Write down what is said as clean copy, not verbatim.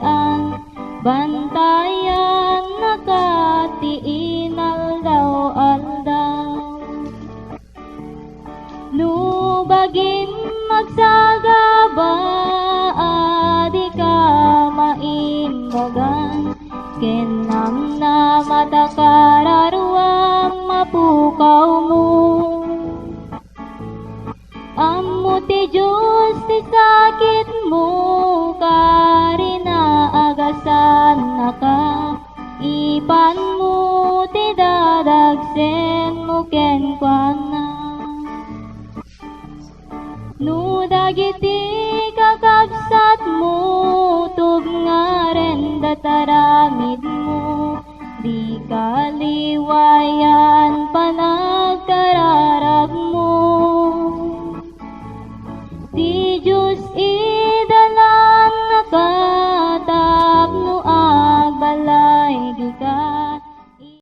an bantayan nakati aldaw. Nubagin magsagaba di ka mainmogan kenam na matakararuam mapukaw mo. Ammo ti Diyos ti sakit mo karina agasan naka ipan mo ti dadagsen mo kenkwana. No dagiti kakabsat mo tug nga ren dataramid mo di kaliwayan